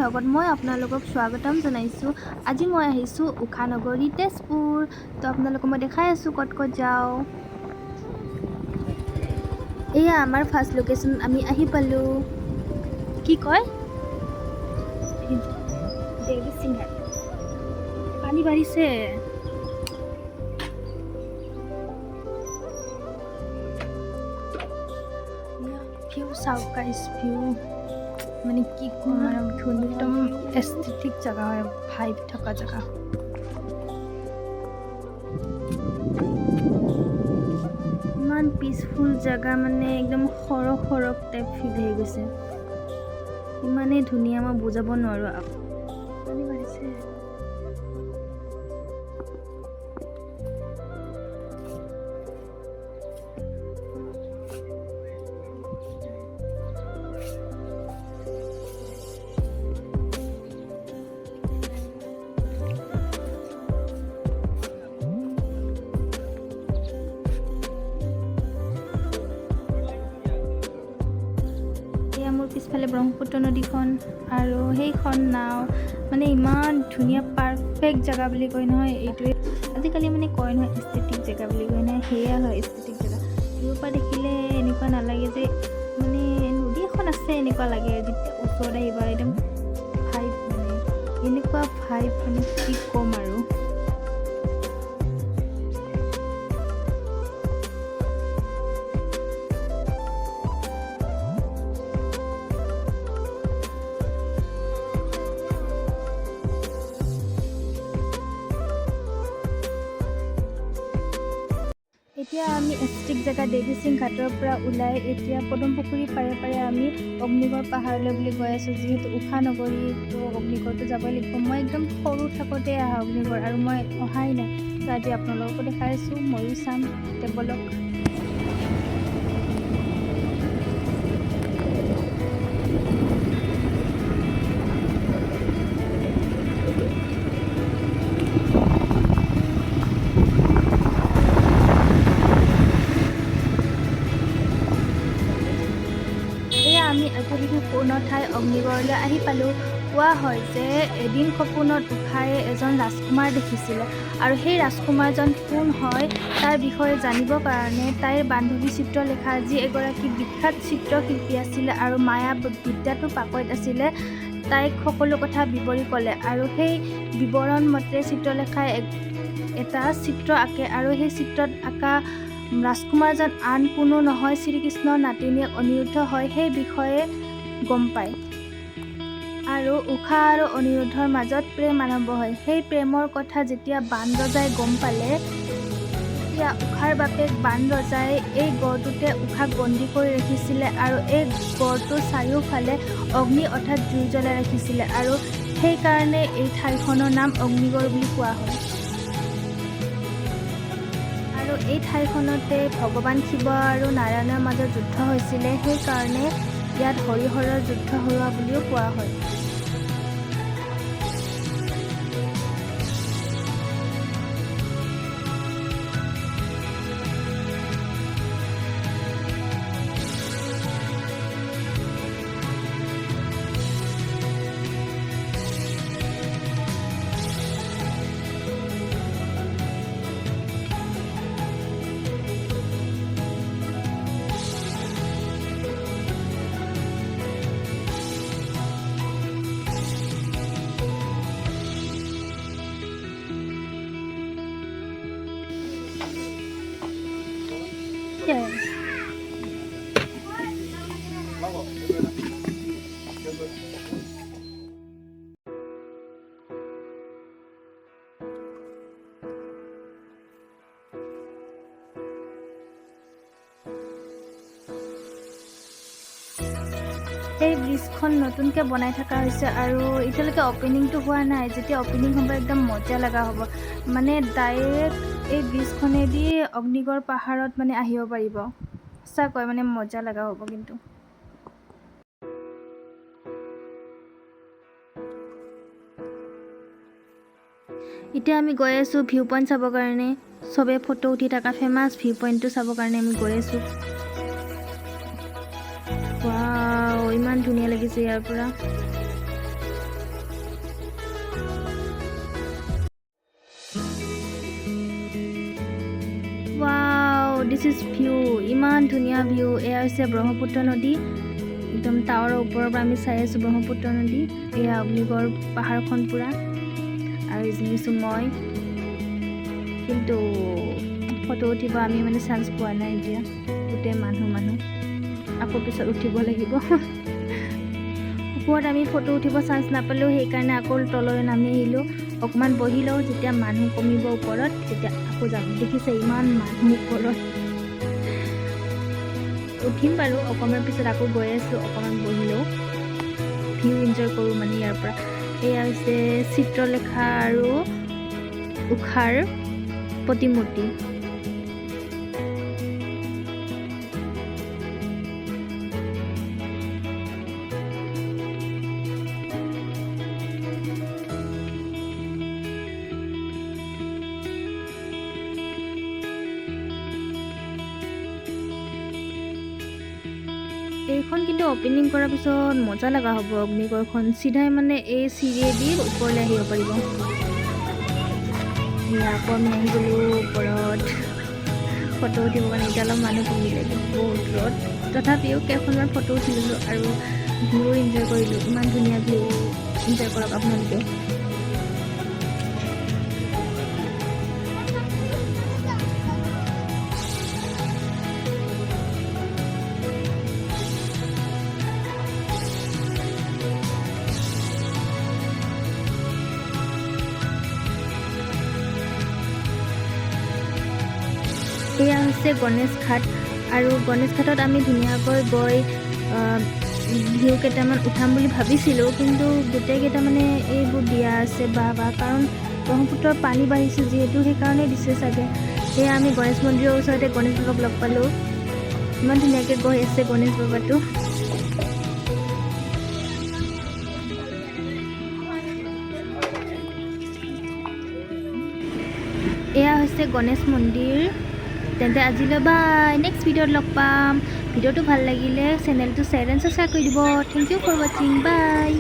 ব্লগত মই আপোনালোকক স্বাগতম জনাইছোঁ। আজি মই আহিছোঁ উষানগৰী তেজপুৰ। তো আপোনালোকক মই দেখাই আছোঁ ক'ত ক'ত যাওঁ। এয়া আমাৰ ফাৰ্ষ্ট লোকেশ্যন আমি আহি পালোঁ। কি কয় দেৱী সিংহাৰ পানী বাঢ়িছে। ভিউ চাওক গাইছ, ভিউ মানে কি ক'ম আৰু ধুনীয়া একদম এস্থেটিক জেগা হয়, ভাইব থকা জেগা। ইমান পিচফুল জেগা, মানে একদম সৰহ টাইপ ফিল হৈ গৈছে। ইমানেই ধুনীয়া, মই বুজাব নোৱাৰোঁ। পানী বাঢ়িছে। মোৰ পিছফালে ব্ৰহ্মপুত্ৰ নদীখন আৰু সেইখন নাও, মানে ইমান ধুনীয়া পাৰফেক্ট জেগা বুলি কয় নহয় এইটোৱে। আজিকালি মানে কয় নহয় এস্থেটিক জেগা বুলি কয় নহয়, সেয়া হয় এস্থেটিক জেগা। দূৰৰ পৰা দেখিলে এনেকুৱা নালাগে যে মানে নদী এখন আছে, এনেকুৱা লাগে। যেতিয়া ওচৰত আহিবা একদম ভাইব, মানে এনেকুৱা ভাইব, মানে কি ক'ম আৰু। এতিয়া আমি এস্থেটিক জেগা দেৱী সিং ঘাটৰ পৰা ওলাই এতিয়া পদুম পুখুৰীৰ পাৰে আমি অগ্নিগড় পাহাৰলৈ বুলি গৈ আছোঁ। যিহেতু উষানগৰী, তো অগ্নিগড়টো যাবই লাগিব। মই একদম সৰু থাকোঁতে অহা অগ্নিগড়, আৰু মই অহাই নাই। তো আজি আপোনালোককো দেখাই আছোঁ, ময়ো চাম। বলক। আমি ঐতিহাসিকপূৰ্ণ ঠাই অগ্নিগড়লৈ আহি পালোঁ। কোৱা হয় যে এদিন সপোনত উষায়ে এজন ৰাজকুমাৰ দেখিছিলে, আৰু সেই ৰাজকুমাৰজন কোন হয় তাৰ বিষয়ে জানিবৰ কাৰণে তাইৰ বান্ধৱী চিত্ৰলেখা, যি এগৰাকী বিখ্যাত চিত্ৰশিল্পী আছিলে আৰু মায়া বিদ্যাতো পাকৈত আছিলে, তাইক সকলো কথা বিৱৰি ক'লে। আৰু সেই বিৱৰণ মতে চিত্ৰলেখাই এটা চিত্ৰ আঁকে, আৰু সেই চিত্ৰত আঁকা ৰাজকুমাৰজন আন কোনো নহয়, শ্ৰীকৃষ্ণৰ নাতিনীয়েক অনিৰুদ্ধ হয়। সেই বিষয়ে গম পায়, আৰু উষা আৰু অনিৰুদ্ধৰ মাজত প্ৰেম আৰম্ভ হয়। সেই প্ৰেমৰ কথা যেতিয়া বান ৰজাই গম পালে, তেতিয়া উষাৰ বাপেক বান ৰজাই এই গড়টোতে উষাক বন্দী কৰি ৰাখিছিলে, আৰু এই গড়টোৰ চাৰিওফালে অগ্নি অৰ্থাৎ জুই জ্বলাই ৰাখিছিলে, আৰু সেইকাৰণে এই ঠাইখনৰ নাম অগ্নিগড় বুলি কোৱা হয়। আৰু এই ঠাইখনতে ভগৱান শিৱ আৰু নাৰায়ণৰ মাজত যুদ্ধ হৈছিলে, সেইকাৰণে ইয়াত হৰিহৰৰ যুদ্ধ হোৱা বুলিও কোৱা হয়। এই ব্ৰিজখন নতুনকৈ বনাই থকা হৈছে, আৰু এতিয়ালৈকে অপেনিংটো হোৱা নাই। যেতিয়া অপেনিং হ'ব একদম মজা লগা হ'ব, মানে ডাইৰেক্ট এই ব্ৰিজখনেদি অগ্নিগড় পাহাৰত মানে আহিব পাৰিব। সঁচাকৈ মানে মজা লগা হ'ব কিন্তু। এতিয়া আমি গৈ আছোঁ ভিউ পইণ্ট চাবৰ কাৰণে। চবে ফটো উঠি থকা ফেমাছ ভিউ পইণ্টটো চাবৰ কাৰণে আমি গৈ আছোঁ। ৱাও, ইমান ধুনীয়া লাগিছে ইয়াৰ পৰা। দিছ ইজ ভিউ, ইমান ধুনীয়া ভিউ। এয়া হৈছে ব্ৰহ্মপুত্ৰ নদী, একদম টাৱাৰৰ ওপৰৰ পৰা আমি চাই আছোঁ ব্ৰহ্মপুত্ৰ নদী। এয়া অগ্নিগড় পাহাৰখন পূৰা, আৰু এইজনীছোঁ মই। কিন্তু ফটো উঠিব আমি মানে চান্স পোৱা নাই এতিয়া, গোটেই মানুহ আকৌ পিছত উঠিব লাগিব। ওপৰত আমি ফটো উঠিব চান্স নাপালোঁ, সেইকাৰণে আকৌ তললৈ নামি আহিলোঁ। অকণমান বহি লওঁ, যেতিয়া মানুহ কমিব ওপৰত তেতিয়া আকৌ যাম। দেখিছে ইমান মানুহ ওপৰত। উঠিম বাৰু অকণমান পিছত, আকৌ গৈ আছোঁ। অকণমান বহি লওঁ, ভিউ এনজয় কৰোঁ মানে ইয়াৰ পৰা। এয়া হৈছে চিত্ৰলেখা আৰু ঊষাৰ প্ৰতিমূৰ্তি। এইখন কিন্তু অপেনিং কৰাৰ পিছত মজা লগা হ'ব অগ্নিগড়খন। চিধাই মানে এই চিৰিয়েদি ওপৰলৈ আহিব পাৰিব। আকৌ আমি আহি গ'লোঁ ওপৰত ফটো উঠিবৰ কাৰণে। এতিয়া অলপ মানুহ কমিলে, বহুত ৰ'দ, তথাপিও কেইখনমান ফটো উঠি ল'লোঁ আৰু ভিউ এনজয় কৰিলোঁ। ইমান ধুনীয়া ভিউ, এনজয় কৰক আপোনালোকে। এয়া হৈছে গণেশ ঘাট, আৰু গণেশ ঘাটত আমি ধুনীয়াকৈ গৈ ভিউ কেইটামান উঠাম বুলি ভাবিছিলোঁ, কিন্তু গোটেইকেইটা মানে এইবোৰ দিয়া আছে বা কাৰণ ব্ৰহ্মপুত্ৰৰ পানী বাঢ়িছে যিহেতু, সেইকাৰণে দিছে চাগে। সেয়া আমি গণেশ মন্দিৰৰ ওচৰতে গণেশ বাবাক লগ পালোঁ। ইমান ধুনীয়াকৈ গৈ আছে গণেশ বাবাটো। এয়া হৈছে গণেশ মন্দিৰ। তেন্তে আজিলৈ বাই, নেক্সট ভিডিঅ'ত লগ পাম। ভিডিঅ'টো ভাল লাগিলে চেনেলটো শ্বেয়াৰ এণ্ড ছাবস্ক্ৰাইব কৰি দিব। থেংক ইউ ফৰ ৱাচিং, বাই।